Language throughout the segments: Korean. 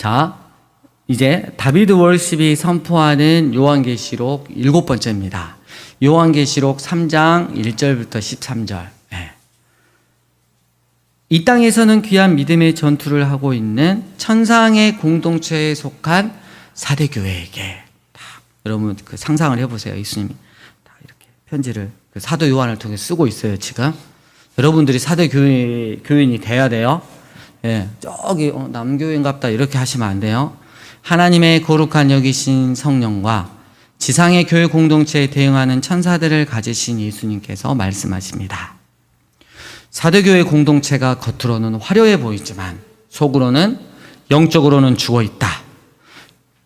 자, 이제 다비드 월십이 선포하는 요한계시록 7번째입니다. 요한계시록 3장 1절부터 13절. 이 땅에서는 귀한 믿음의 전투를 하고 있는 천상의 공동체에 속한 사대교회에게, 여러분 그 상상을 해보세요. 예수님이 다 이렇게 편지를 그 사도 요한을 통해 쓰고 있어요. 지금 여러분들이 사대교인이 돼야 돼요. 저기 남교인갑다 이렇게 하시면 안 돼요. 하나님의 거룩한 여기신 성령과 지상의 교회 공동체에 대응하는 천사들을 가지신 예수님께서 말씀하십니다. 사대교회 공동체가 겉으로는 화려해 보이지만 속으로는 영적으로는 죽어있다.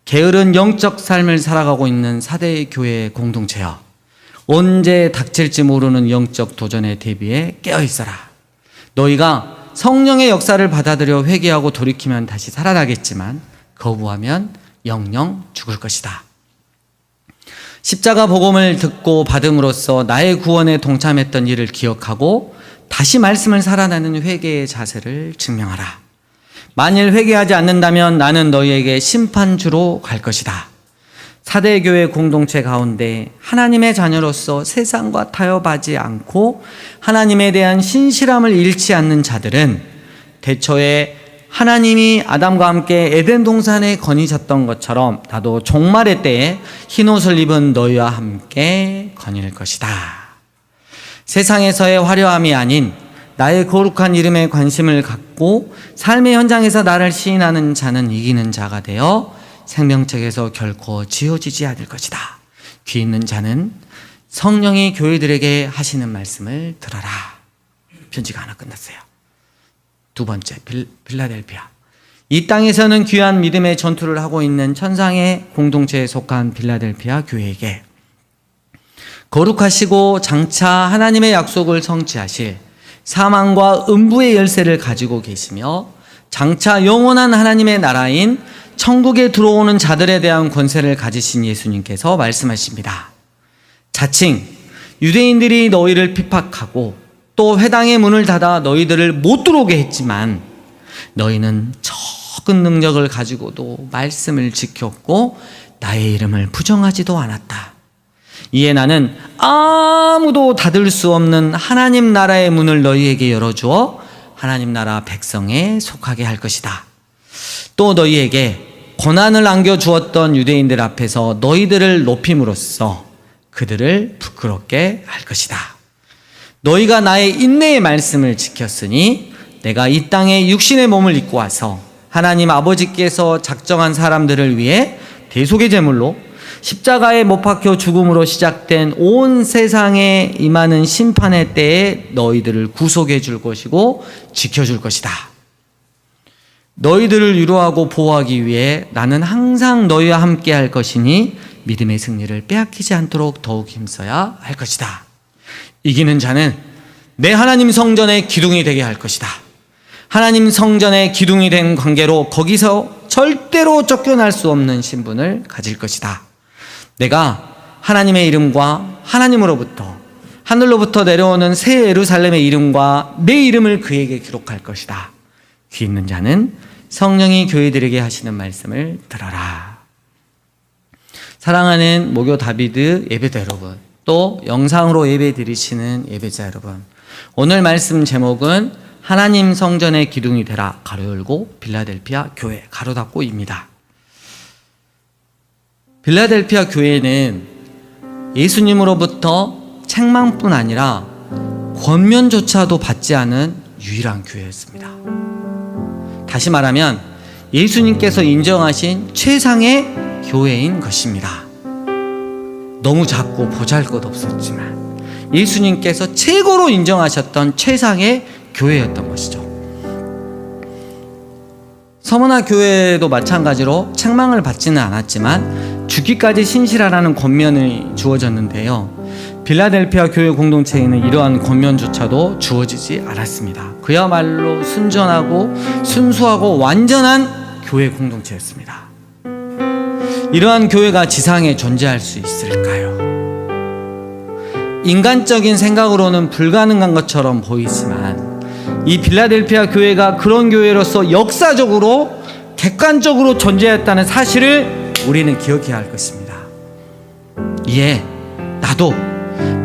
게으른 영적 삶을 살아가고 있는 사대교회 공동체여, 언제 닥칠지 모르는 영적 도전에 대비해 깨어있어라. 너희가 성령의 역사를 받아들여 회개하고 돌이키면 다시 살아나겠지만 거부하면 영영 죽을 것이다. 십자가 복음을 듣고 받음으로써 나의 구원에 동참했던 일을 기억하고 다시 말씀을 살아나는 회개의 자세를 증명하라. 만일 회개하지 않는다면 나는 너희에게 심판주로 갈 것이다. 사대교회 공동체 가운데 하나님의 자녀로서 세상과 타협하지 않고 하나님에 대한 신실함을 잃지 않는 자들은 대초에 하나님이 아담과 함께 에덴 동산에 거니셨던 것처럼 나도 종말의 때에 흰옷을 입은 너희와 함께 거닐 것이다. 세상에서의 화려함이 아닌 나의 거룩한 이름에 관심을 갖고 삶의 현장에서 나를 시인하는 자는 이기는 자가 되어 생명책에서 결코 지워지지 않을 것이다. 귀 있는 자는 성령이 교회들에게 하시는 말씀을 들어라. 편지가 하나 끝났어요. 두 번째, 빌라델피아. 이 땅에서는 귀한 믿음의 전투를 하고 있는 천상의 공동체에 속한 빌라델피아 교회에게 거룩하시고 장차 하나님의 약속을 성취하실 사망과 음부의 열쇠를 가지고 계시며 장차 영원한 하나님의 나라인 천국에 들어오는 자들에 대한 권세를 가지신 예수님께서 말씀하십니다. 자칭 유대인들이 너희를 핍박하고 또 회당의 문을 닫아 너희들을 못 들어오게 했지만 너희는 적은 능력을 가지고도 말씀을 지켰고 나의 이름을 부정하지도 않았다. 이에 나는 아무도 닫을 수 없는 하나님 나라의 문을 너희에게 열어주어 하나님 나라 백성에 속하게 할 것이다. 또 너희에게 고난을 안겨주었던 유대인들 앞에서 너희들을 높임으로써 그들을 부끄럽게 할 것이다. 너희가 나의 인내의 말씀을 지켰으니 내가 이 땅에 육신의 몸을 입고 와서 하나님 아버지께서 작정한 사람들을 위해 대속의 제물로 십자가에 못 박혀 죽음으로 시작된 온 세상에 임하는 심판의 때에 너희들을 구속해 줄 것이고 지켜줄 것이다. 너희들을 위로하고 보호하기 위해 나는 항상 너희와 함께 할 것이니 믿음의 승리를 빼앗기지 않도록 더욱 힘써야 할 것이다. 이기는 자는 내 하나님 성전의 기둥이 되게 할 것이다. 하나님 성전의 기둥이 된 관계로 거기서 절대로 쫓겨날 수 없는 신분을 가질 것이다. 내가 하나님의 이름과 하나님으로부터 하늘로부터 내려오는 새 예루살렘의 이름과 내 이름을 그에게 기록할 것이다. 귀 있는 자는 성령이 교회들에게 하시는 말씀을 들어라. 사랑하는 모교 다비드 예배자 여러분, 또 영상으로 예배 드리시는 예배자 여러분, 오늘 말씀 제목은 하나님 성전의 기둥이 되라 가로 열고 빌라델피아 교회 가로 닫고입니다. 빌라델피아 교회는 예수님으로부터 책망뿐 아니라 권면조차도 받지 않은 유일한 교회였습니다. 다시 말하면 예수님께서 인정하신 최상의 교회인 것입니다. 너무 작고 보잘것없었지만 예수님께서 최고로 인정하셨던 최상의 교회였던 것이죠. 서머나 교회도 마찬가지로 책망을 받지는 않았지만 죽기까지 신실하라는 권면이 주어졌는데요. 빌라델피아 교회 공동체에는 이러한 권면조차도 주어지지 않았습니다. 그야말로 순전하고 순수하고 완전한 교회 공동체였습니다. 이러한 교회가 지상에 존재할 수 있을까요? 인간적인 생각으로는 불가능한 것처럼 보이지만 이 빌라델피아 교회가 그런 교회로서 역사적으로 객관적으로 존재했다는 사실을 우리는 기억해야 할 것입니다. 이에 나도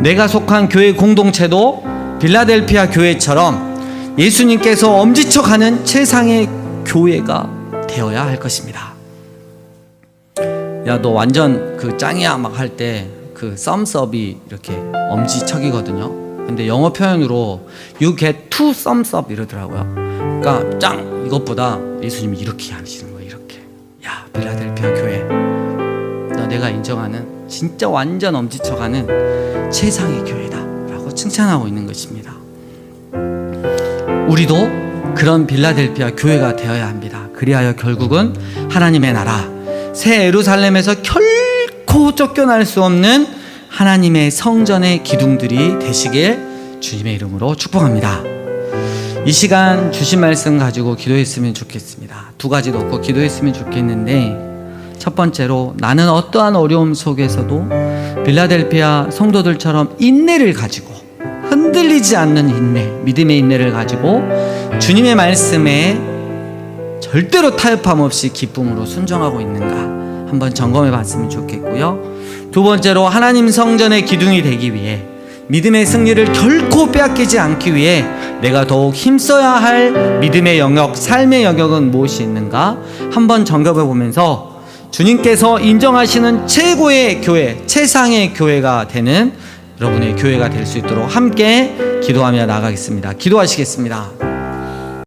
내가 속한 교회 공동체도 빌라델피아 교회처럼 예수님께서 엄지쳐가는 최상의 교회가 되어야 할 것입니다. 야, 너 완전 그 짱이야 막 할 때 그 썸스업이 이렇게 엄지척이거든요. 근데 영어 표현으로 you get two thumbs up 이러더라고요. 그러니까 짱 이것보다 예수님이 이렇게 하시는 거예요. 이렇게. 야, 빌라델피아 교회, 너 내가 인정하는 진짜 완전 엄지쳐가는 최상의 교회다 라고 칭찬하고 있는 것입니다. 우리도 그런 빌라델피아 교회가 되어야 합니다. 그리하여 결국은 하나님의 나라 새 예루살렘에서 결코 쫓겨날 수 없는 하나님의 성전의 기둥들이 되시길 주님의 이름으로 축복합니다. 이 시간 주신 말씀 가지고 기도했으면 좋겠습니다. 두 가지 놓고 기도했으면 좋겠는데, 첫 번째로 나는 어떠한 어려움 속에서도 빌라델피아 성도들처럼 인내를 가지고, 흔들리지 않는 인내, 믿음의 인내를 가지고 주님의 말씀에 절대로 타협함 없이 기쁨으로 순종하고 있는가 한번 점검해 봤으면 좋겠고요. 두 번째로 하나님 성전의 기둥이 되기 위해, 믿음의 승리를 결코 빼앗기지 않기 위해 내가 더욱 힘써야 할 믿음의 영역, 삶의 영역은 무엇이 있는가 한번 점검해 보면서 주님께서 인정하시는 최고의 교회, 최상의 교회가 되는 여러분의 교회가 될 수 있도록 함께 기도하며 나가겠습니다. 기도하시겠습니다.